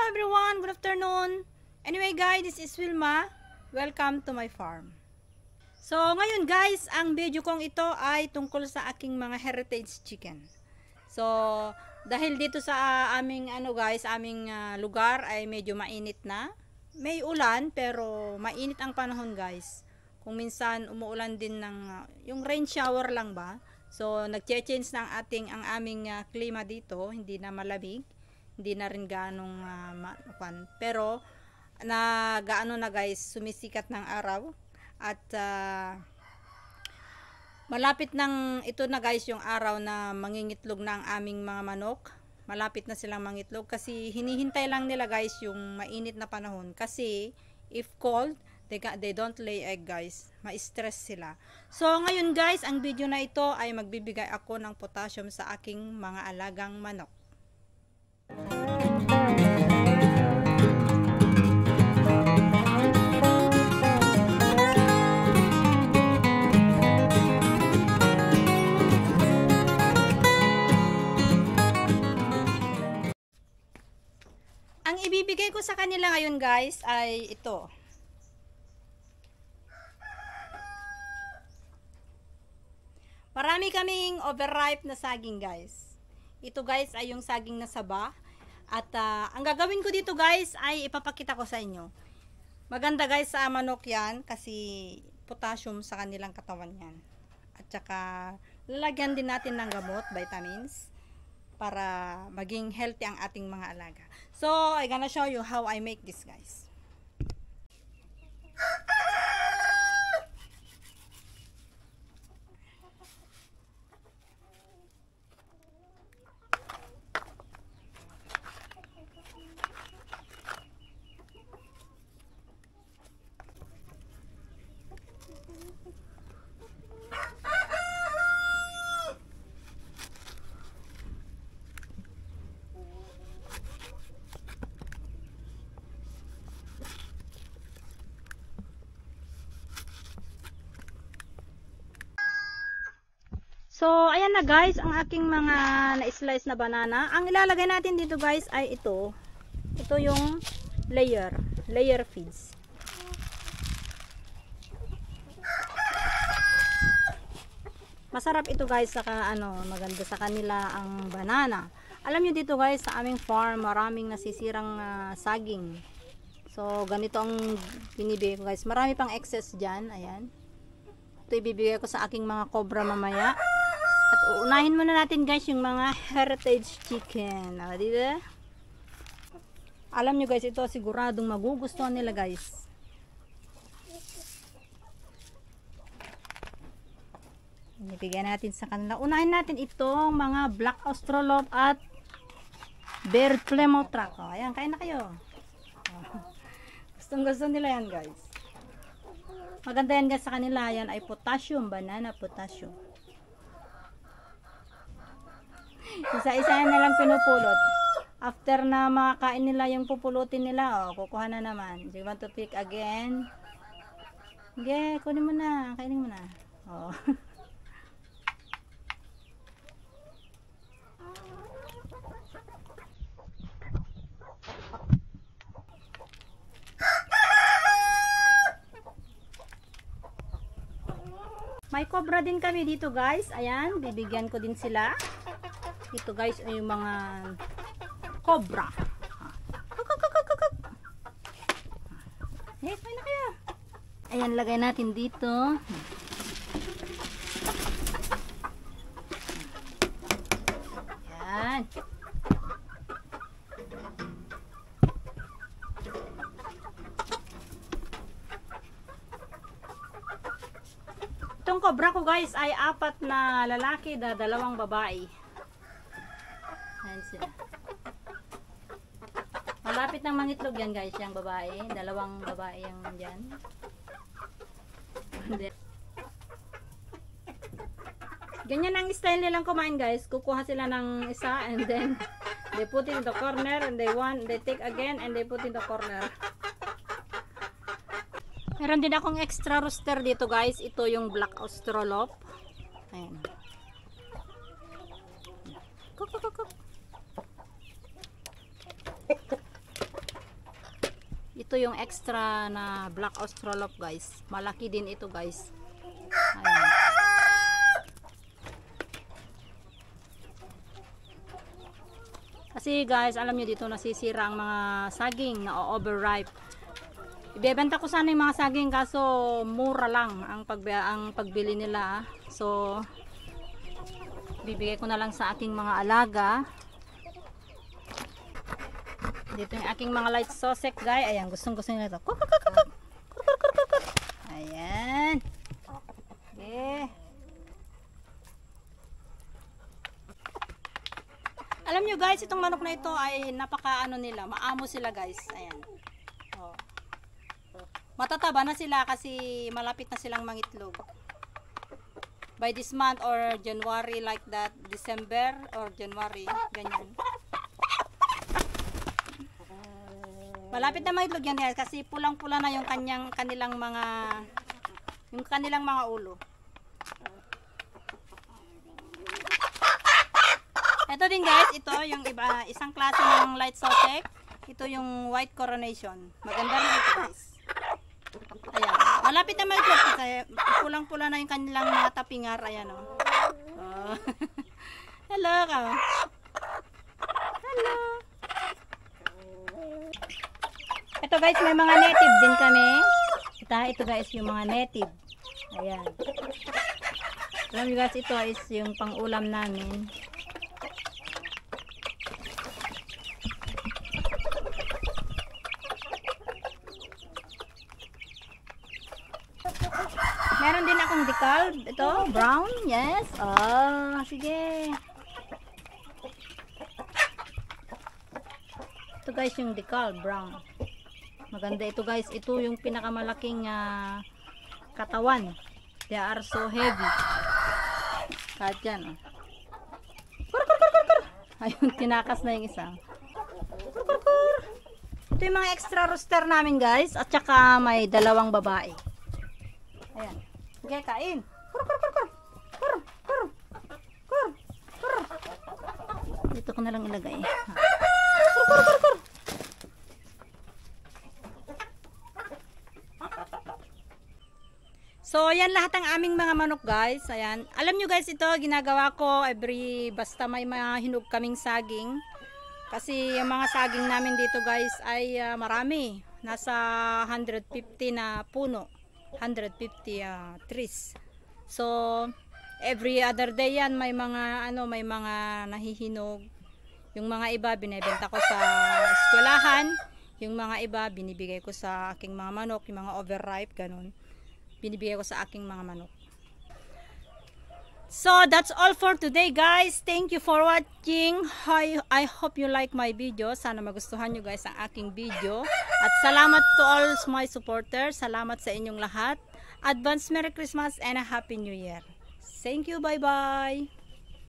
everyone, good afternoon. Anyway guys, this is Wilma. Welcome to my farm. So ngayon guys, ang video kong ito ay tungkol sa aking mga heritage chicken. So dahil dito sa aming aming lugar ay medyo mainit na. May ulan pero mainit ang panahon guys. Kung minsan umuulan din ng yung rain shower lang ba. So nagche-change ng ang aming klima dito, hindi na malamig. Hindi na rin ganong pero gaano na guys, sumisikat ng araw at malapit nang ito na guys yung araw na mangingitlog na ang aming mga manok. Malapit na silang mangitlog kasi hinihintay lang nila guys yung mainit na panahon kasi if cold they don't lay egg guys, ma-stress sila. So ngayon guys, ang video na ito ay magbibigay ako ng potassium sa aking mga alagang manok. Ang ibibigay ko sa kanila ngayon guys ay ito. Marami kaming overripe na saging guys. Ito guys ay yung saging na saba. At ang gagawin ko dito guys ay ipapakita ko sa inyo. Maganda guys sa manok yan kasi potassium sa kanilang katawan yan. At saka lalagyan din natin ng gamot, vitamins, para maging healthy ang ating mga alaga. So I'm gonna show you how I make this guys. So, ayan na guys, ang aking mga na-slice na banana. Ang ilalagay natin dito guys ay ito. Ito yung layer feeds. Masarap ito guys, saka maganda sa kanila ang banana. Alam niyo dito guys, sa aming farm, maraming nasisirang saging. So, ganito ang binibigay ko guys. Marami pang excess dyan, ayan. Ito ibibigay ko sa aking mga cobra mamaya. At unahin muna natin guys yung mga heritage chicken. Dito. Alam nyo guys, ito siguradong magugustuhan nila guys. Ibigyan natin sa kanila. Unahin natin itong mga black australorp at bear plymouth rock. Ayan, kain na kayo. Gustong gusto nila yan guys. Maganda yan guys sa kanila. Yan ay potassium, banana potassium. Isa-isa na lang pinupulot. After na makakain nila yung pupulutin nila, kukuha na naman. Do you want to pick again? Okay, kunin mo na. Kainin mo na. May cobra din kami dito guys. Ayan, bibigyan ko din sila. Ito guys ay yung mga cobra. Yes, may na kayo. Ayan, lagay natin dito. Ayan. Itong cobra ko guys ay 4 na lalaki na 2 babae. Ayan sila. Malapit ng mangitlog yan guys, yung babae. 2 babae yung dyan. Ganyan ang style nilang kumain guys. Kukuha sila ng isa and then they put it in the corner and they take again and they put in the corner. Meron din akong extra rooster dito guys. Ito yung black australorp. Ayan. Cook. ito yung extra na black australorp guys. Malaki din ito guys. Ayan. Kasi guys, alam nyo dito nasisira ang mga saging na overripe. Ibebenta ko sana yung mga saging kaso mura lang ang pagbili nila. So bibigay ko na lang sa aking mga alaga. Dito yung aking mga light sausage guys. Ayan, gustong nila ito. Ayan. Okay. Alam nyo guys, itong manok na ito ay napaka ano nila, maamo sila guys. Ayan. Oh. Matataba na sila kasi malapit na silang mangitlog. By this month or January like that, December or January, ganyan. Malapit na mangitlog yan guys kasi pulang-pula na yung kanilang mga ulo. Ito din guys, ito yung isang klase ng light sausage. Ito yung white coronation. Maganda rin ito guys. Ayan. Malapit na mangitlog kasi pulang-pula na yung kanilang mga tapingar. Ayan o. Oh. Hello ka. Hello. Ito guys, may mga native din kami. Ito guys, yung mga native. Ayan. Alam nyo guys, ito is yung pang-ulam namin. Meron din akong decal. Ito, brown. Yes. Oh, sige. Ito guys, yung decal, brown. Maganda ito guys. Ito yung pinakamalaking katawan. They are so heavy. Kahit yan. Oh. Ayun, tinakas na yung isa. Ito yung mga extra rooster namin guys. At saka may dalawang babae. Ayan. Okay, kain. Dito ko na lang ilagay. So, ayan lahat ang aming mga manok guys. Ayan. Alam nyo guys, ito ginagawa ko basta may mga hinog kaming saging. Kasi yung mga saging namin dito guys ay marami. Nasa 150 na puno. 150 trees. So, every other day yan may mga nahihinog. Yung mga iba binebenta ko sa eskwelahan. Yung mga iba binibigay ko sa aking mga manok, yung mga overripe ganun. Binibigay ko sa aking mga manok. So, that's all for today guys. Thank you for watching. I hope you like my video. Sana magustuhan nyo guys ang aking video. At salamat to all my supporters. Salamat sa inyong lahat. Advance Merry Christmas and a Happy New Year. Thank you. Bye-bye.